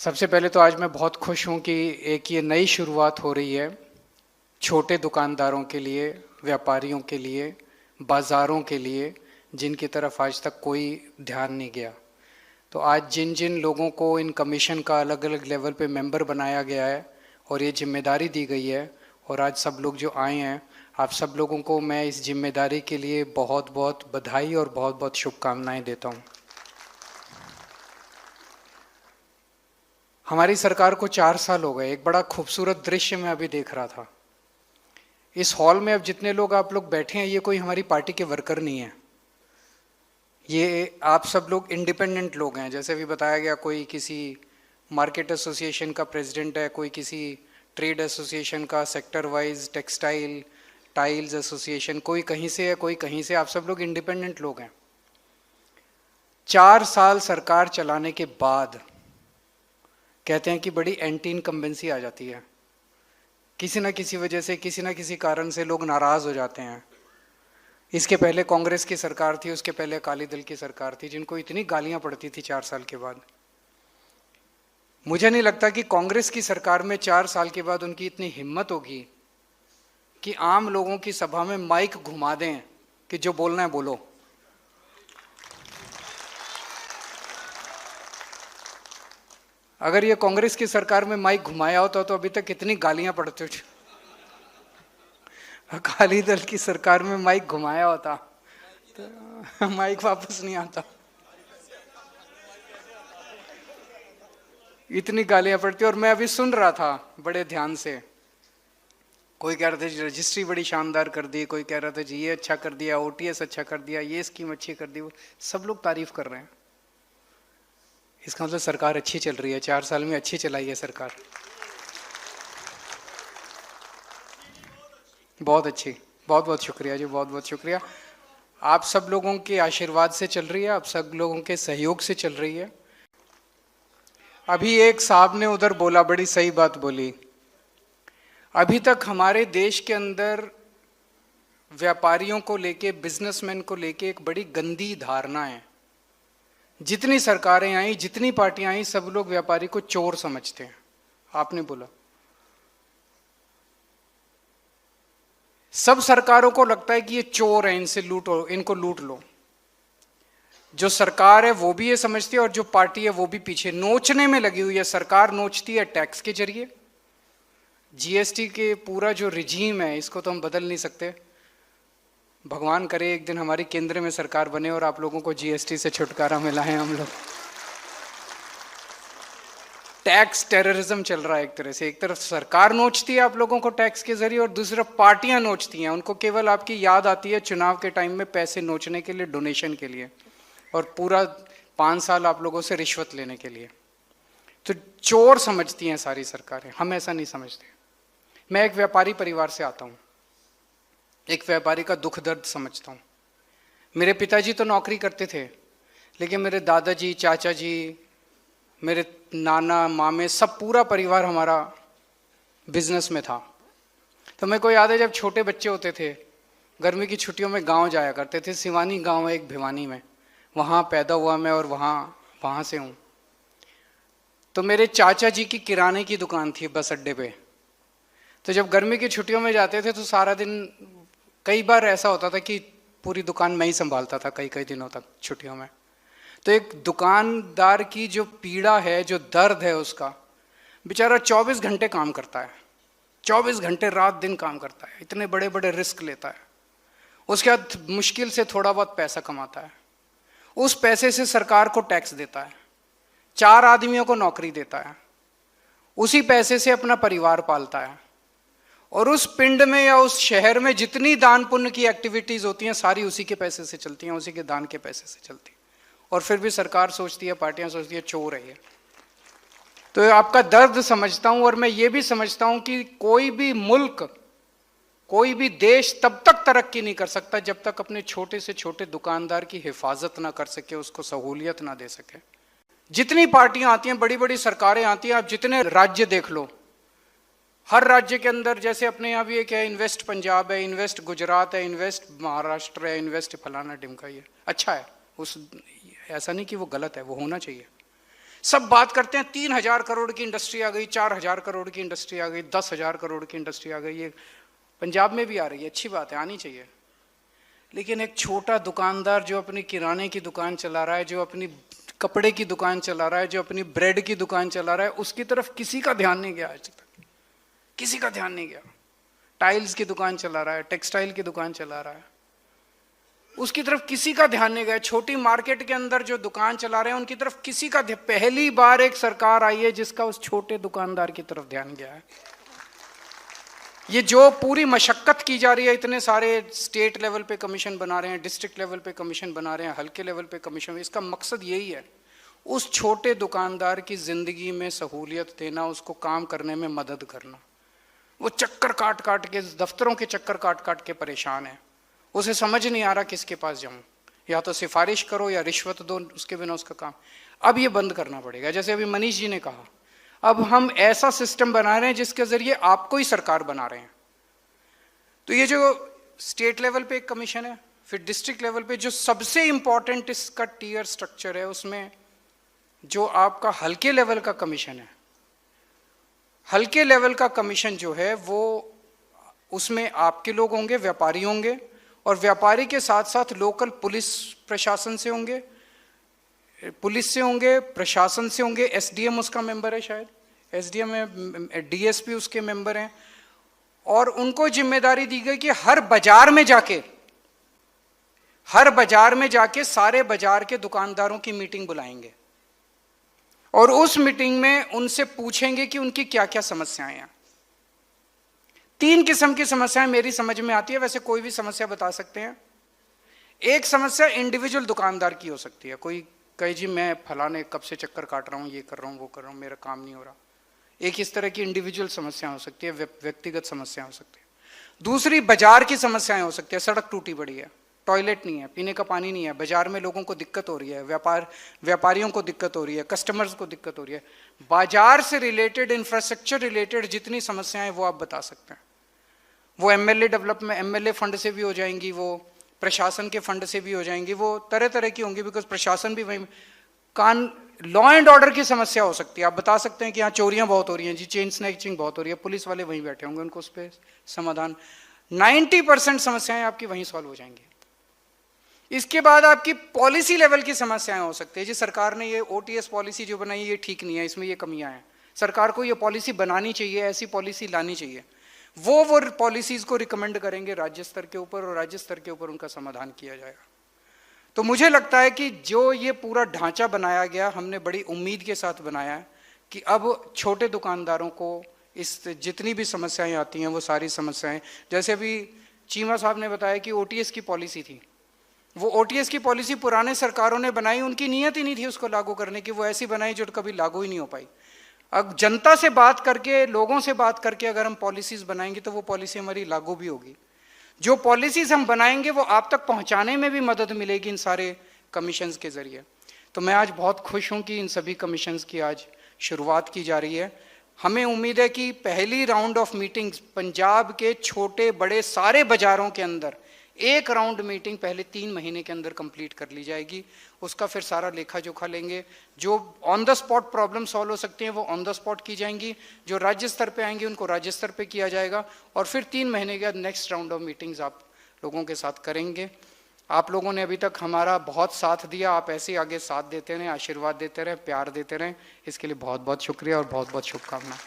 सबसे पहले तो आज मैं बहुत खुश हूँ कि एक ये नई शुरुआत हो रही है छोटे दुकानदारों के लिए, व्यापारियों के लिए, बाज़ारों के लिए, जिनकी तरफ आज तक कोई ध्यान नहीं गया। तो आज जिन जिन लोगों को इन कमीशन का अलग अलग लेवल पे मेंबर बनाया गया है और ये जिम्मेदारी दी गई है, और आज सब लोग जो आए हैं, आप सब लोगों को मैं इस जिम्मेदारी के लिए बहुत बहुत बधाई और बहुत बहुत शुभकामनाएं देता हूँ। हमारी सरकार को 4 साल हो गए। एक बड़ा खूबसूरत दृश्य मैं अभी देख रहा था। इस हॉल में अब जितने लोग आप लोग बैठे हैं, ये कोई हमारी पार्टी के वर्कर नहीं है। ये आप सब लोग इंडिपेंडेंट लोग हैं। जैसे भी बताया गया, कोई किसी मार्केट एसोसिएशन का प्रेसिडेंट है, कोई किसी ट्रेड एसोसिएशन का, sector wise textile tiles association, कोई कहीं से है, कोई कहीं से। आप सब लोग इंडिपेंडेंट लोग हैं। 4 साल सरकार चलाने के बाद कहते हैं कि बड़ी एंटी इनकम्बेंसी आ जाती है। किसी ना किसी वजह से, किसी ना किसी कारण से लोग नाराज हो जाते हैं। इसके पहले कांग्रेस की सरकार थी, उसके पहले अकाली दल की सरकार थी, जिनको इतनी गालियां पड़ती थी 4 साल के बाद। मुझे नहीं लगता कि कांग्रेस की सरकार में 4 साल के बाद उनकी इतनी हिम्मत होगी कि आम लोगों की सभा में माइक घुमा दें कि जो बोलना है बोलो। अगर ये कांग्रेस की सरकार में माइक घुमाया होता तो अभी तक कितनी गालियां पड़ती थी। अकाली दल की सरकार में माइक घुमाया होता तो माइक वापस नहीं आता। इतनी गालियां पड़ती। और मैं अभी सुन रहा था बड़े ध्यान से, कोई कह रहा था जी रजिस्ट्री बड़ी शानदार कर दी, कोई कह रहा था जी ये अच्छा कर दिया, ओटीएस अच्छा कर दिया, ये स्कीम अच्छी कर दी। वो सब लोग तारीफ कर रहे हैं। इसका मतलब सरकार अच्छी चल रही है। 4 साल में अच्छी चलाई है सरकार, बहुत अच्छी। बहुत बहुत शुक्रिया जी, बहुत बहुत शुक्रिया। आप सब लोगों के आशीर्वाद से चल रही है, आप सब लोगों के सहयोग से चल रही है। अभी एक साहब ने उधर बोला, बड़ी सही बात बोली। अभी तक हमारे देश के अंदर व्यापारियों को लेके, बिजनेसमैन को लेके एक बड़ी गंदी धारणा है। जितनी सरकारें आई, जितनी पार्टियां आई, सब लोग व्यापारी को चोर समझते हैं। आपने बोला सब सरकारों को लगता है कि ये चोर है, इनसे लूटो, इनको लूट लो। जो सरकार है वो भी ये समझती है और जो पार्टी है वो भी पीछे नोचने में लगी हुई है। सरकार नोचती है टैक्स के जरिए। जीएसटी के पूरा जो रिजीम है, इसको तो हम बदल नहीं सकते। भगवान करे एक दिन हमारी केंद्र में सरकार बने और आप लोगों को जीएसटी से छुटकारा मिला है। हम लोग टैक्स टेररिज्म चल रहा है एक तरह से। एक तरफ सरकार नोचती है आप लोगों को टैक्स के जरिए और दूसरी तरफ पार्टियां नोचती हैं। उनको केवल आपकी याद आती है चुनाव के टाइम में पैसे नोचने के लिए, डोनेशन के लिए, और पूरा 5 साल आप लोगों से रिश्वत लेने के लिए। तो चोर समझती हैं सारी सरकारें। हम ऐसा नहीं समझते। मैं एक व्यापारी परिवार से आता हूं, एक व्यापारी का दुख दर्द समझता हूं। मेरे पिताजी तो नौकरी करते थे, लेकिन मेरे दादाजी, चाचा जी, मेरे नाना, मामे, सब पूरा परिवार हमारा बिजनेस में था। तो मेरे को याद है जब छोटे बच्चे होते थे, गर्मी की छुट्टियों में गांव जाया करते थे। सिवानी गांव है एक, भिवानी में, वहाँ पैदा हुआ मैं और वहाँ से हूँ। तो मेरे चाचा जी की किराने की दुकान थी बस अड्डे पे। तो जब गर्मी की छुट्टियों में जाते थे तो सारा दिन, कई बार ऐसा होता था कि पूरी दुकान मैं ही संभालता था कई कई दिनों तक छुट्टियों में। तो एक दुकानदार की जो पीड़ा है, जो दर्द है उसका, बेचारा 24 घंटे काम करता है, 24 घंटे रात दिन काम करता है, इतने बड़े बड़े रिस्क लेता है। उसके बाद मुश्किल से थोड़ा बहुत पैसा कमाता है। उस पैसे से सरकार को टैक्स देता है, 4 आदमियों को नौकरी देता है, उसी पैसे से अपना परिवार पालता है। और उस पिंड में या उस शहर में जितनी दान पुण्य की एक्टिविटीज होती हैं, सारी उसी के पैसे से चलती हैं, उसी के दान के पैसे से चलती हैं। और फिर भी सरकार सोचती है, पार्टियां सोचती है चोर है ये। तो आपका दर्द समझता हूं। और मैं ये भी समझता हूं कि कोई भी मुल्क, कोई भी देश तब तक तरक्की नहीं कर सकता जब तक अपने छोटे से छोटे दुकानदार की हिफाजत ना कर सके, उसको सहूलियत ना दे सके। जितनी पार्टियां आती हैं, बड़ी बड़ी सरकारें आती हैं, आप जितने राज्य देख लो, हर राज्य के अंदर, जैसे अपने यहाँ भी एक है इन्वेस्ट पंजाब है, इन्वेस्ट गुजरात है, इन्वेस्ट महाराष्ट्र है, इन्वेस्ट फलाना ढिमका, ये अच्छा है। उस ऐसा नहीं कि वो गलत है, वो होना चाहिए। सब बात करते हैं 3,000 करोड़ की इंडस्ट्री आ गई, 4,000 करोड़ की इंडस्ट्री आ गई, 10,000 करोड़ की इंडस्ट्री आ गई। ये पंजाब में भी आ रही है, अच्छी बात है, आनी चाहिए। लेकिन एक छोटा दुकानदार जो अपनी किराने की दुकान चला रहा है, जो अपनी कपड़े की दुकान चला रहा है, जो अपनी ब्रेड की दुकान चला रहा है, उसकी तरफ किसी का ध्यान नहीं गया आज तक, किसी का ध्यान नहीं गया। टाइल्स की दुकान चला रहा है, टेक्सटाइल की दुकान चला रहा है, उसकी तरफ किसी का ध्यान नहीं गया। छोटी मार्केट के अंदर जो दुकान चला रहे हैं उनकी तरफ किसी का, पहली बार एक सरकार आई है जिसका उस छोटे दुकानदार की तरफ ध्यान गया है। ये जो पूरी मशक्कत की जा रही है, इतने सारे स्टेट लेवल पे कमीशन बना रहे हैं, डिस्ट्रिक्ट लेवल पे कमीशन बना रहे हैं, हल्के लेवल पे कमीशन, इसका मकसद यही है उस छोटे दुकानदार की जिंदगी में सहूलियत देना, उसको काम करने में मदद करना। वो चक्कर काट काट के, दफ्तरों के चक्कर काट काट के परेशान है, उसे समझ नहीं आ रहा किसके पास जाऊं, या तो सिफारिश करो या रिश्वत दो, उसके बिना उसका काम। अब ये बंद करना पड़ेगा। जैसे अभी मनीष जी ने कहा, अब हम ऐसा सिस्टम बना रहे हैं जिसके जरिए आपको ही सरकार बना रहे हैं। तो ये जो स्टेट लेवल पे एक कमीशन है, फिर डिस्ट्रिक्ट लेवल पे जो सबसे इंपॉर्टेंट इसका टीयर स्ट्रक्चर है, उसमें जो आपका हल्के लेवल का कमीशन है, हल्के लेवल का कमीशन जो है वो, उसमें आपके लोग होंगे, व्यापारी होंगे, और व्यापारी के साथ साथ लोकल पुलिस प्रशासन से होंगे, पुलिस से होंगे, प्रशासन से होंगे, एसडीएम उसका मेंबर है, शायद एसडीएम है, डीएसपी उसके मेंबर हैं। और उनको जिम्मेदारी दी गई कि हर बाजार में जाके सारे बाजार के दुकानदारों की मीटिंग बुलाएंगे और उस मीटिंग में उनसे पूछेंगे कि उनकी क्या क्या समस्याएं हैं। 3 किस्म की समस्याएं मेरी समझ में आती है, वैसे कोई भी समस्या बता सकते हैं। एक समस्या इंडिविजुअल दुकानदार की हो सकती है, कोई कहे जी मैं फलाने कब से चक्कर काट रहा हूं, ये कर रहा हूं, वो कर रहा हूं, मेरा काम नहीं हो रहा। एक इस तरह की इंडिविजुअल समस्या हो सकती है, व्यक्तिगत समस्या हो सकती है। दूसरी बाजार की समस्याएं हो सकती है, सड़क टूटी पड़ी है, टॉयलेट नहीं है, पीने का पानी नहीं है, बाजार में लोगों को दिक्कत हो रही है, व्यापारियों को दिक्कत हो रही है, कस्टमर्स को दिक्कत हो रही है। बाजार से रिलेटेड, इंफ्रास्ट्रक्चर रिलेटेड जितनी समस्याएं वो आप बता सकते हैं। वो एमएलए डेवलपमेंट, एमएलए फंड से भी हो जाएंगी, वो प्रशासन के फंड से भी हो जाएंगी, वो तरह तरह की होंगी, बिकॉज प्रशासन भी वहीं। लॉ एंड ऑर्डर की समस्या हो सकती है, आप बता सकते हैं कि यहाँ चोरियां बहुत हो रही हैं जी, चेन स्नैचिंग बहुत हो रही है, पुलिस वाले वहीं बैठे होंगे, उनको उस पर समाधान, 90% समस्याएं आपकी वहीं सॉल्व हो जाएंगी। इसके बाद आपकी पॉलिसी लेवल की समस्याएं हो सकती है जी, सरकार ने ये ओटीएस पॉलिसी जो बनाई ये ठीक नहीं है, इसमें ये कमियां हैं, सरकार को ये पॉलिसी बनानी चाहिए, ऐसी पॉलिसी लानी चाहिए। वो पॉलिसीज को रिकमेंड करेंगे राज्य स्तर के ऊपर और राज्य स्तर के ऊपर उनका समाधान किया जाएगा। तो मुझे लगता है कि जो ये पूरा ढांचा बनाया गया, हमने बड़ी उम्मीद के साथ बनाया है कि अब छोटे दुकानदारों को इस जितनी भी समस्याएं आती हैं वो सारी समस्याएं, जैसे अभी चीमा साहब ने बताया कि ओटीएस की पॉलिसी थी, वो ओटीएस की पॉलिसी पुराने सरकारों ने बनाई, उनकी नीयत ही नहीं थी उसको लागू करने की, वो ऐसी बनाई जो कभी लागू ही नहीं हो पाई। अब जनता से बात करके, लोगों से बात करके अगर हम पॉलिसीज बनाएंगे तो वो पॉलिसी हमारी लागू भी होगी। जो पॉलिसीज हम बनाएंगे वो आप तक पहुंचाने में भी मदद मिलेगी इन सारे कमीशंस के जरिए। तो मैं आज बहुत खुश हूं कि इन सभी कमीशंस की आज शुरुआत की जा रही है। हमें उम्मीद है कि पहली राउंड ऑफ मीटिंग्स पंजाब के छोटे बड़े सारे बाजारों के अंदर एक राउंड मीटिंग पहले 3 महीने के अंदर कंप्लीट कर ली जाएगी। उसका फिर सारा लेखा जोखा लेंगे, जो on the spot problem solve हो सकती हैं वो ऑन द स्पॉट की जाएंगी, जो राज्य स्तर पे आएंगी उनको राज्य स्तर पे किया जाएगा, और फिर 3 महीने के बाद नेक्स्ट राउंड ऑफ मीटिंग्स आप लोगों के साथ करेंगे। आप लोगों ने अभी तक हमारा बहुत साथ दिया, आप ऐसे ही आगे साथ देते रहें, आशीर्वाद देते रहें, प्यार देते रहें, इसके लिए बहुत बहुत शुक्रिया और बहुत बहुत शुभकामनाएं।